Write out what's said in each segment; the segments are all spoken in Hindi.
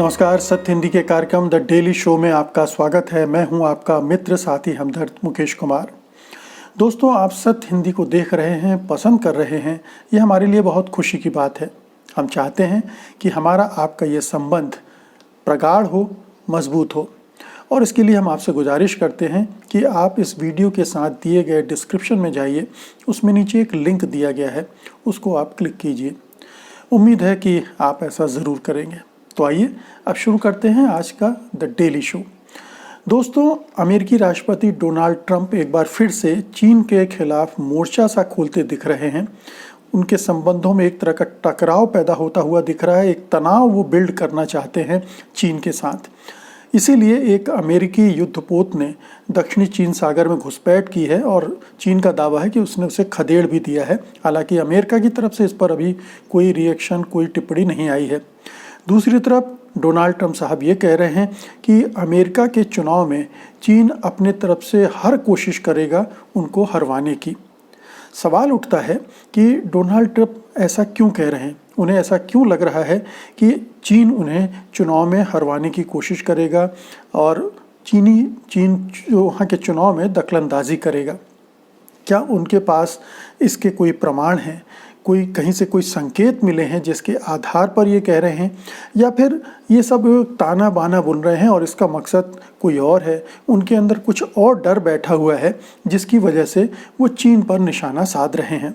नमस्कार। सत्य हिंदी के कार्यक्रम द डेली शो में आपका स्वागत है। मैं हूं आपका मित्र साथी हमदर्द मुकेश कुमार। दोस्तों, आप सत्य हिंदी को देख रहे हैं, पसंद कर रहे हैं, ये हमारे लिए बहुत खुशी की बात है। हम चाहते हैं कि हमारा आपका ये संबंध प्रगाढ़ हो, मजबूत हो, और इसके लिए हम आपसे गुजारिश करते हैं कि आप इस वीडियो के साथ दिए गए डिस्क्रिप्शन में जाइए। उसमें नीचे एक लिंक दिया गया है, उसको आप क्लिक कीजिए। उम्मीद है कि आप ऐसा ज़रूर करेंगे। तो आइए अब शुरू करते हैं आज का द डेली शो। दोस्तों, अमेरिकी राष्ट्रपति डोनाल्ड ट्रंप एक बार फिर से चीन के खिलाफ मोर्चा सा खोलते दिख रहे हैं। उनके संबंधों में एक तरह का टकराव पैदा होता हुआ दिख रहा है। एक तनाव वो बिल्ड करना चाहते हैं चीन के साथ। इसीलिए एक अमेरिकी युद्धपोत ने दक्षिणी चीन सागर में घुसपैठ की है और चीन का दावा है कि उसने उसे खदेड़ भी दिया है। हालांकि अमेरिका की तरफ से इस पर अभी कोई रिएक्शन, कोई टिप्पणी नहीं आई है। दूसरी तरफ डोनाल्ड ट्रंप साहब ये कह रहे हैं कि अमेरिका के चुनाव में चीन अपने तरफ से हर कोशिश करेगा उनको हरवाने की। सवाल उठता है कि डोनाल्ड ट्रंप ऐसा क्यों कह रहे हैं, उन्हें ऐसा क्यों लग रहा है कि चीन उन्हें चुनाव में हरवाने की कोशिश करेगा और चीन जो वहाँ के चुनाव में दखलंदाजी करेगा। क्या उनके पास इसके कोई प्रमाण हैं, कोई कहीं से कोई संकेत मिले हैं जिसके आधार पर ये कह रहे हैं, या फिर ये सब ताना बाना बुन रहे हैं और इसका मकसद कोई और है? उनके अंदर कुछ और डर बैठा हुआ है जिसकी वजह से वो चीन पर निशाना साध रहे हैं।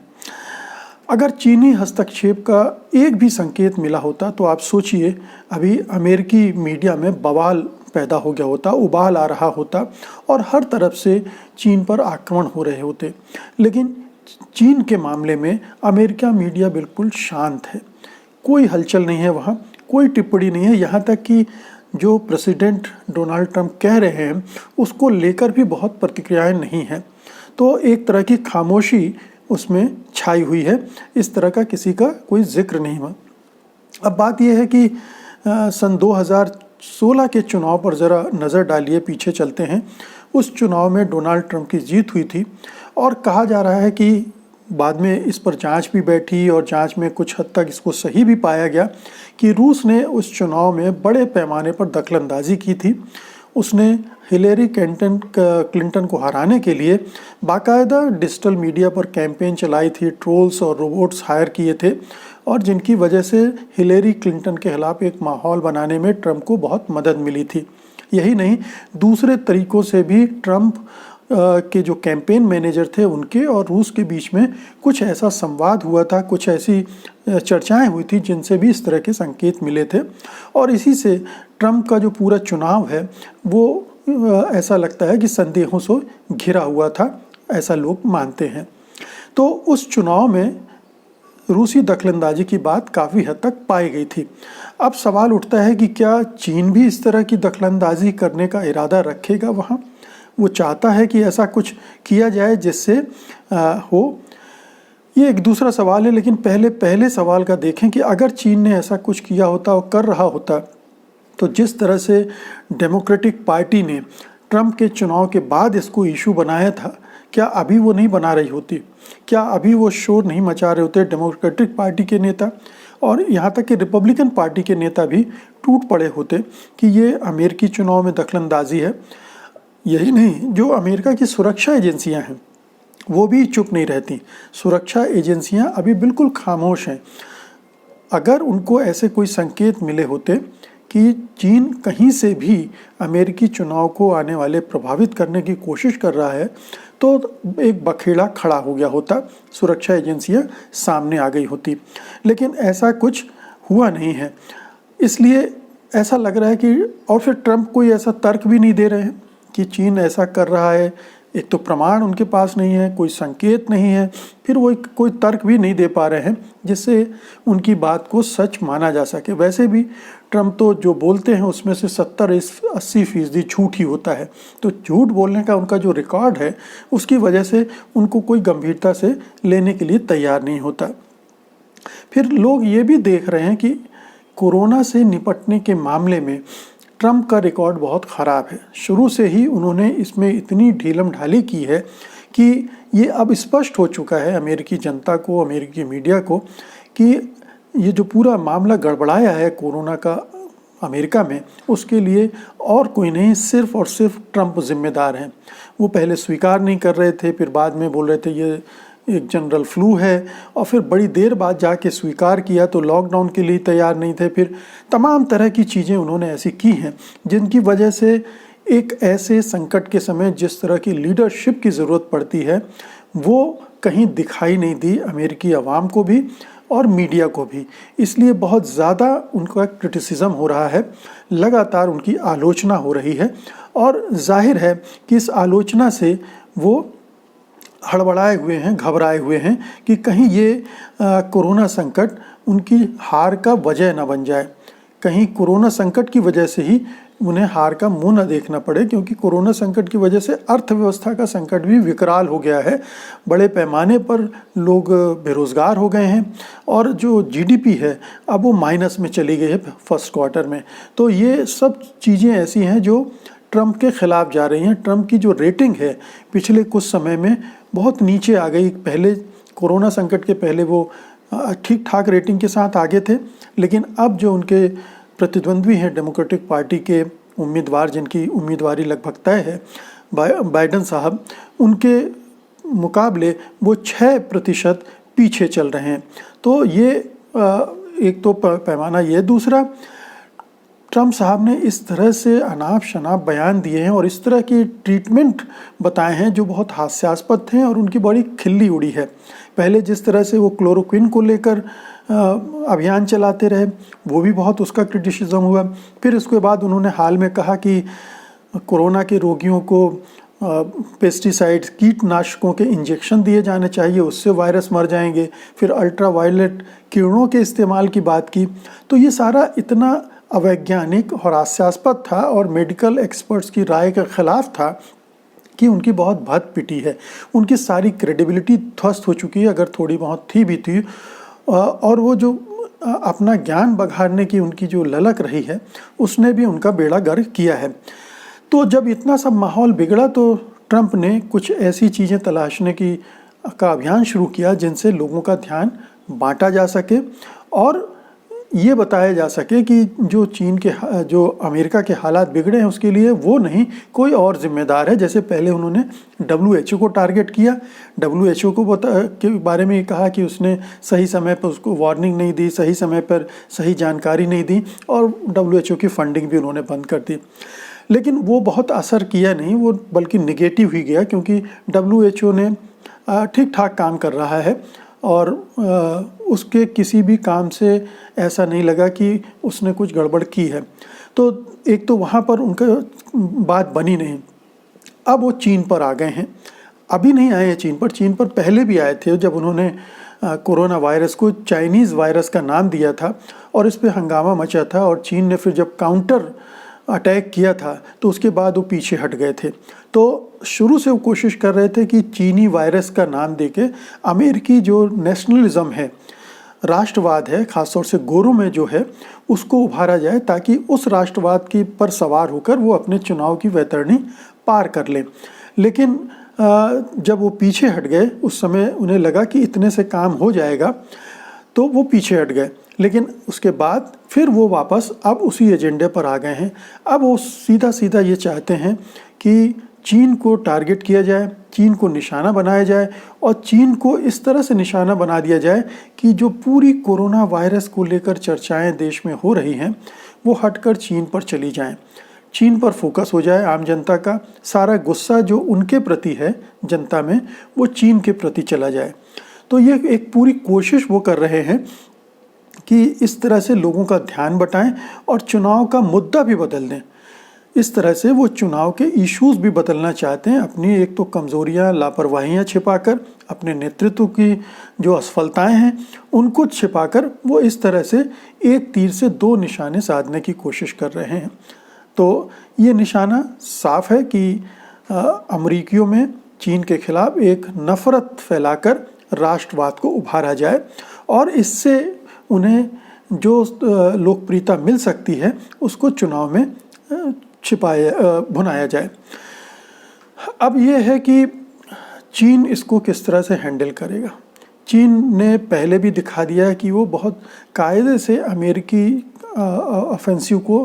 अगर चीनी हस्तक्षेप का एक भी संकेत मिला होता तो आप सोचिए, अभी अमेरिकी मीडिया में बवाल पैदा हो गया होता, उबाल आ रहा होता और हर तरफ से चीन पर आक्रमण हो रहे होते। लेकिन चीन के मामले में अमेरिका मीडिया बिल्कुल शांत है, कोई हलचल नहीं है, वहाँ कोई टिप्पणी नहीं है। यहाँ तक कि जो प्रेसिडेंट डोनाल्ड ट्रंप कह रहे हैं उसको लेकर भी बहुत प्रतिक्रियाएं नहीं हैं। तो एक तरह की खामोशी उसमें छाई हुई है, इस तरह का किसी का कोई जिक्र नहीं हुआ। अब बात यह है कि सन 2016 के चुनाव पर ज़रा नज़र डालिए, पीछे चलते हैं। उस चुनाव में डोनाल्ड ट्रंप की जीत हुई थी और कहा जा रहा है कि बाद में इस पर जांच भी बैठी और जांच में कुछ हद तक इसको सही भी पाया गया कि रूस ने उस चुनाव में बड़े पैमाने पर दखलंदाजी की थी। उसने हिलेरी क्लिंटन को हराने के लिए बाकायदा डिजिटल मीडिया पर कैंपेन चलाई थी, ट्रोल्स और रोबोट्स हायर किए थे, और जिनकी वजह से हिलेरी क्लिंटन के खिलाफ एक माहौल बनाने में ट्रंप को बहुत मदद मिली थी। यही नहीं, दूसरे तरीकों से भी ट्रंप के जो कैंपेन मैनेजर थे उनके और रूस के बीच में कुछ ऐसा संवाद हुआ था, कुछ ऐसी चर्चाएं हुई थी जिनसे भी इस तरह के संकेत मिले थे। और इसी से ट्रंप का जो पूरा चुनाव है वो ऐसा लगता है कि संदेहों से घिरा हुआ था, ऐसा लोग मानते हैं। तो उस चुनाव में रूसी दखलंदाजी की बात काफ़ी हद तक पाई गई थी। अब सवाल उठता है कि क्या चीन भी इस तरह की दखलंदाजी करने का इरादा रखेगा? वहाँ वो चाहता है कि ऐसा कुछ किया जाए जिससे हो। ये एक दूसरा सवाल है, लेकिन पहले सवाल का देखें कि अगर चीन ने ऐसा कुछ किया होता और कर रहा होता तो जिस तरह से डेमोक्रेटिक पार्टी ने ट्रंप के चुनाव के बाद इसको इशू बनाया था, क्या अभी वो नहीं बना रही होती? क्या अभी वो शोर नहीं मचा रहे होते डेमोक्रेटिक पार्टी के नेता? और यहाँ तक कि रिपब्लिकन पार्टी के नेता भी टूट पड़े होते कि ये अमेरिकी चुनाव में दखलंदाजी है। यही नहीं, जो अमेरिका की सुरक्षा एजेंसियां हैं वो भी चुप नहीं रहती। सुरक्षा एजेंसियां अभी बिल्कुल खामोश हैं। अगर उनको ऐसे कोई संकेत मिले होते कि चीन कहीं से भी अमेरिकी चुनाव को आने वाले प्रभावित करने की कोशिश कर रहा है तो एक बखेड़ा खड़ा हो गया होता, सुरक्षा एजेंसियां सामने आ गई होती। लेकिन ऐसा कुछ हुआ नहीं है, इसलिए ऐसा लग रहा है कि, और फिर ट्रंप कोई ऐसा तर्क भी नहीं दे रहे हैं कि चीन ऐसा कर रहा है। एक तो प्रमाण उनके पास नहीं है, कोई संकेत नहीं है, फिर वो कोई तर्क भी नहीं दे पा रहे हैं जिससे उनकी बात को सच माना जा सके। वैसे भी ट्रंप तो जो बोलते हैं उसमें से 70-80% झूठ ही होता है। तो झूठ बोलने का उनका जो रिकॉर्ड है उसकी वजह से उनको कोई गंभीरता से लेने के लिए तैयार नहीं होता। फिर लोग ये भी देख रहे हैं कि कोरोना से निपटने के मामले में ट्रंप का रिकॉर्ड बहुत ख़राब है। शुरू से ही उन्होंने इसमें इतनी ढीलम ढाली की है कि ये अब स्पष्ट हो चुका है अमेरिकी जनता को, अमेरिकी मीडिया को, कि ये जो पूरा मामला गड़बड़ाया है कोरोना का अमेरिका में, उसके लिए और कोई नहीं, सिर्फ और सिर्फ ट्रंप जिम्मेदार हैं। वो पहले स्वीकार नहीं कर रहे थे, फिर बाद में बोल रहे थे ये एक जनरल फ्लू है, और फिर बड़ी देर बाद जाके स्वीकार किया तो लॉकडाउन के लिए तैयार नहीं थे। फिर तमाम तरह की चीज़ें उन्होंने ऐसी की हैं जिनकी वजह से एक ऐसे संकट के समय जिस तरह की लीडरशिप की ज़रूरत पड़ती है वो कहीं दिखाई नहीं दी अमेरिकी आवाम को भी और मीडिया को भी। इसलिए बहुत ज़्यादा उनका क्रिटिसिज्म हो रहा है, लगातार उनकी आलोचना हो रही है, और जाहिर है कि इस आलोचना से वो हड़बड़ाए हुए हैं, घबराए हुए हैं कि कहीं ये कोरोना संकट उनकी हार का वजह न बन जाए, कहीं कोरोना संकट की वजह से ही उन्हें हार का मुंह न देखना पड़े, क्योंकि कोरोना संकट की वजह से अर्थव्यवस्था का संकट भी विकराल हो गया है। बड़े पैमाने पर लोग बेरोज़गार हो गए हैं और जो जीडीपी है अब वो माइनस में चली गई है फर्स्ट क्वार्टर में। तो ये सब चीज़ें ऐसी हैं जो ट्रंप के खिलाफ जा रही हैं। ट्रंप की जो रेटिंग है पिछले कुछ समय में बहुत नीचे आ गई। पहले कोरोना संकट के पहले वो ठीक ठाक रेटिंग के साथ आगे थे, लेकिन अब जो उनके प्रतिद्वंद्वी हैं डेमोक्रेटिक पार्टी के उम्मीदवार, जिनकी उम्मीदवारी लगभग तय है, बाइडन साहब, उनके मुकाबले वो 6% पीछे चल रहे हैं। तो ये एक तो पैमाना ये। दूसरा, ट्रंप साहब ने इस तरह से अनाप शनाप बयान दिए हैं और इस तरह की ट्रीटमेंट बताए हैं जो बहुत हास्यास्पद थे और उनकी बड़ी खिल्ली उड़ी है। पहले जिस तरह से वो क्लोरोक्विन को लेकर अभियान चलाते रहे, वो भी बहुत उसका क्रिटिसिज्म हुआ। फिर उसके बाद उन्होंने हाल में कहा कि कोरोना के रोगियों को पेस्टिसाइड्स, कीटनाशकों के इंजेक्शन दिए जाने चाहिए, उससे वायरस मर जाएंगे। फिर अल्ट्रावायलेट किरणों के इस्तेमाल की बात की। तो ये सारा इतना अवैज्ञानिक और हास्यास्पद था और मेडिकल एक्सपर्ट्स की राय के खिलाफ था कि उनकी बहुत भद्द पिटी है। उनकी सारी क्रेडिबिलिटी ध्वस्त हो चुकी है, अगर थोड़ी बहुत थी भी थी। और वो जो अपना ज्ञान बघाड़ने की उनकी जो ललक रही है उसने भी उनका बेड़ा गर्क किया है। तो जब इतना सब माहौल बिगड़ा तो ट्रंप ने कुछ ऐसी चीज़ें तलाशने का अभियान शुरू किया जिनसे लोगों का ध्यान बांटा जा सके और ये बताया जा सके कि जो अमेरिका के हालात बिगड़े हैं उसके लिए वो नहीं, कोई और जिम्मेदार है। जैसे पहले उन्होंने WHO को टारगेट किया, WHO के बारे में ये कहा कि उसने सही समय पर उसको वार्निंग नहीं दी, सही समय पर सही जानकारी नहीं दी, और WHO की फंडिंग भी उन्होंने बंद कर दी। लेकिन वो बहुत असर किया नहीं, वो बल्कि निगेटिव ही गया, क्योंकि WHO ने ठीक ठाक काम कर रहा है और उसके किसी भी काम से ऐसा नहीं लगा कि उसने कुछ गड़बड़ की है। तो एक तो वहाँ पर उनका बात बनी नहीं। अब वो चीन पर आ गए हैं। अभी नहीं आए हैं चीन पर, चीन पर पहले भी आए थे जब उन्होंने कोरोना वायरस को चाइनीज़ वायरस का नाम दिया था और इस पर हंगामा मचा था, और चीन ने फिर जब काउंटर अटैक किया था तो उसके बाद वो पीछे हट गए थे। तो शुरू से वो कोशिश कर रहे थे कि चीनी वायरस का नाम देके अमेरिकी जो नेशनलिज्म है, राष्ट्रवाद है, ख़ासतौर से गोरों में जो है, उसको उभारा जाए ताकि उस राष्ट्रवाद की पर सवार होकर वो अपने चुनाव की वैतरणी पार कर लें। लेकिन जब वो पीछे हट गए उस समय उन्हें लगा कि इतने से काम हो जाएगा, तो वो पीछे हट गए। लेकिन उसके बाद फिर वो वापस अब उसी एजेंडे पर आ गए हैं। अब वो सीधा सीधा ये चाहते हैं कि चीन को टारगेट किया जाए, चीन को निशाना बनाया जाए, और चीन को इस तरह से निशाना बना दिया जाए कि जो पूरी कोरोना वायरस को लेकर चर्चाएं देश में हो रही हैं वो हटकर चीन पर चली जाएं, चीन पर फोकस हो जाए। आम जनता का सारा गुस्सा जो उनके प्रति है जनता में, वो चीन के प्रति चला जाए। तो ये एक पूरी कोशिश वो कर रहे हैं कि इस तरह से लोगों का ध्यान बटाएं और चुनाव का मुद्दा भी बदल दें। इस तरह से वो चुनाव के इश्यूज भी बदलना चाहते हैं, अपनी एक तो कमज़ोरियाँ, लापरवाहियाँ छिपाकर, अपने नेतृत्व की जो असफलताएं हैं उनको छिपाकर वो इस तरह से एक तीर से दो निशाने साधने की कोशिश कर रहे हैं। तो ये निशाना साफ है कि अमरीकियों में चीन के खिलाफ एक नफ़रत फैलाकर राष्ट्रवाद को उभारा जाए और इससे उन्हें जो लोकप्रियता मिल सकती है उसको चुनाव में भुनाया जाए। अब ये है कि चीन इसको किस तरह से हैंडल करेगा। चीन ने पहले भी दिखा दिया है कि वो बहुत कायदे से ऑफेंसिव को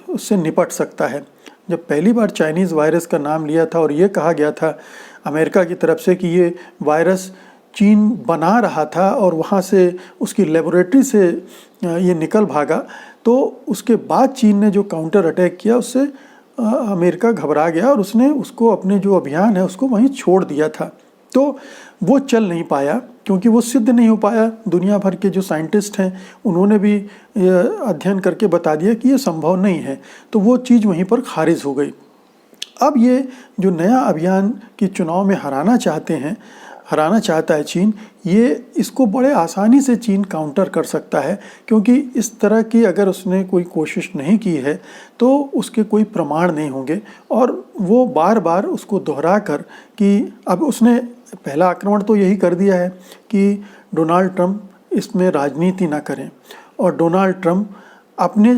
उससे निपट सकता है। जब पहली बार चाइनीज़ वायरस का नाम लिया था और ये कहा गया था अमेरिका की तरफ से कि ये वायरस चीन बना रहा था और वहाँ से उसकी लेबोरेटरी से ये निकल भागा, तो उसके बाद चीन ने जो काउंटर अटैक किया उससे अमेरिका घबरा गया और उसने उसको अपने जो अभियान है उसको वहीं छोड़ दिया था। तो वो चल नहीं पाया क्योंकि वो सिद्ध नहीं हो पाया। दुनिया भर के जो साइंटिस्ट हैं उन्होंने भी अध्ययन करके बता दिया कि ये संभव नहीं है, तो वो चीज़ वहीं पर खारिज हो गई। अब ये जो नया अभियान कि चुनाव में हराना चाहता है चीन, ये इसको बड़े आसानी से चीन काउंटर कर सकता है, क्योंकि इस तरह की अगर उसने कोई कोशिश नहीं की है तो उसके कोई प्रमाण नहीं होंगे और वो बार बार उसको दोहरा कर कि अब उसने पहला आक्रमण तो यही कर दिया है कि डोनाल्ड ट्रंप इसमें राजनीति ना करें और डोनाल्ड ट्रंप अपने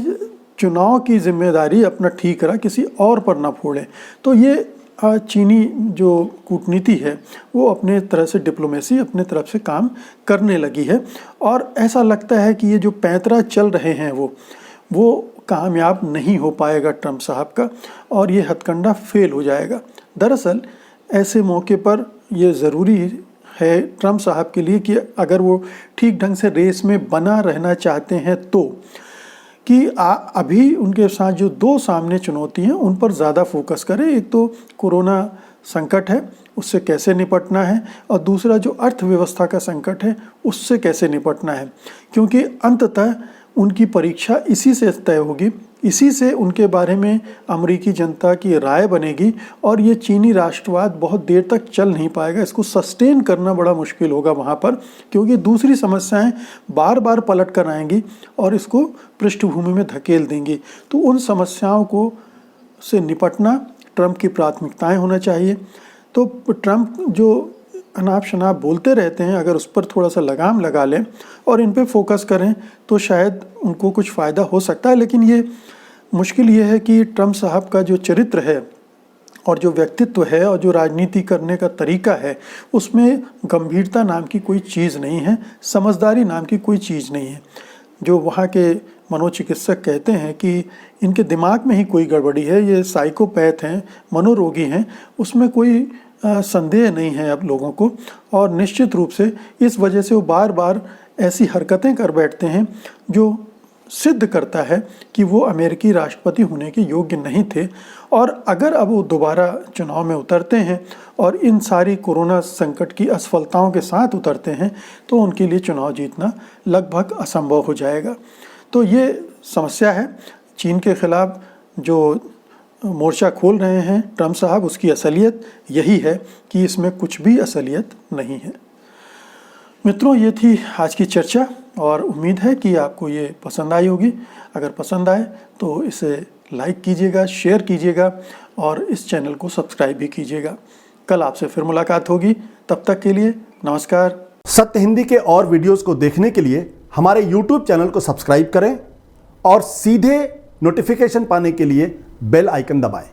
चुनाव की जिम्मेदारी अपना ठीक रहा किसी और पर ना फोड़े। तो ये चीनी जो कूटनीति है वो अपने तरह से डिप्लोमेसी अपने तरफ से काम करने लगी है और ऐसा लगता है कि ये जो पैंतरा चल रहे हैं वो कामयाब नहीं हो पाएगा ट्रंप साहब का और ये हथकंडा फेल हो जाएगा। दरअसल ऐसे मौके पर ये ज़रूरी है ट्रंप साहब के लिए कि अगर वो ठीक ढंग से रेस में बना रहना चाहते हैं तो कि अभी उनके साथ जो दो सामने चुनौती हैं उन पर ज़्यादा फोकस करें। एक तो कोरोना संकट है, उससे कैसे निपटना है, और दूसरा जो अर्थव्यवस्था का संकट है उससे कैसे निपटना है, क्योंकि अंततः उनकी परीक्षा इसी से तय होगी, इसी से उनके बारे में अमेरिकी जनता की राय बनेगी और ये चीनी राष्ट्रवाद बहुत देर तक चल नहीं पाएगा। इसको सस्टेन करना बड़ा मुश्किल होगा वहाँ पर, क्योंकि दूसरी समस्याएं बार बार पलट कर आएंगी और इसको पृष्ठभूमि में धकेल देंगी। तो उन समस्याओं को से निपटना ट्रंप की प्राथमिकताएं होना चाहिए। तो ट्रंप जो अनाप शनाप बोलते रहते हैं, अगर उस पर थोड़ा सा लगाम लगा लें और इन पे फोकस करें तो शायद उनको कुछ फ़ायदा हो सकता है। लेकिन ये मुश्किल ये है कि ट्रंप साहब का जो चरित्र है और जो व्यक्तित्व है और जो राजनीति करने का तरीका है उसमें गंभीरता नाम की कोई चीज़ नहीं है, समझदारी नाम की कोई चीज़ नहीं है। जो वहाँ के मनोचिकित्सक कहते हैं कि इनके दिमाग में ही कोई गड़बड़ी है, ये साइकोपैथ हैं, मनोरोगी हैं, उसमें कोई संदेह नहीं है अब लोगों को। और निश्चित रूप से इस वजह से वो बार बार ऐसी हरकतें कर बैठते हैं जो सिद्ध करता है कि वो अमेरिकी राष्ट्रपति होने के योग्य नहीं थे। और अगर अब वो दोबारा चुनाव में उतरते हैं और इन सारी कोरोना संकट की असफलताओं के साथ उतरते हैं तो उनके लिए चुनाव जीतना लगभग असंभव हो जाएगा। तो ये समस्या है। चीन के खिलाफ जो मोर्चा खोल रहे हैं ट्रंप साहब, उसकी असलियत यही है कि इसमें कुछ भी असलियत नहीं है। मित्रों, ये थी आज की चर्चा और उम्मीद है कि आपको ये पसंद आई होगी। अगर पसंद आए तो इसे लाइक कीजिएगा, शेयर कीजिएगा और इस चैनल को सब्सक्राइब भी कीजिएगा। कल आपसे फिर मुलाकात होगी, तब तक के लिए नमस्कार। सत्य हिंदी के और वीडियोस को देखने के लिए हमारे YouTube चैनल को सब्सक्राइब करें और सीधे नोटिफिकेशन पाने के लिए बेल आइकन दबाएं।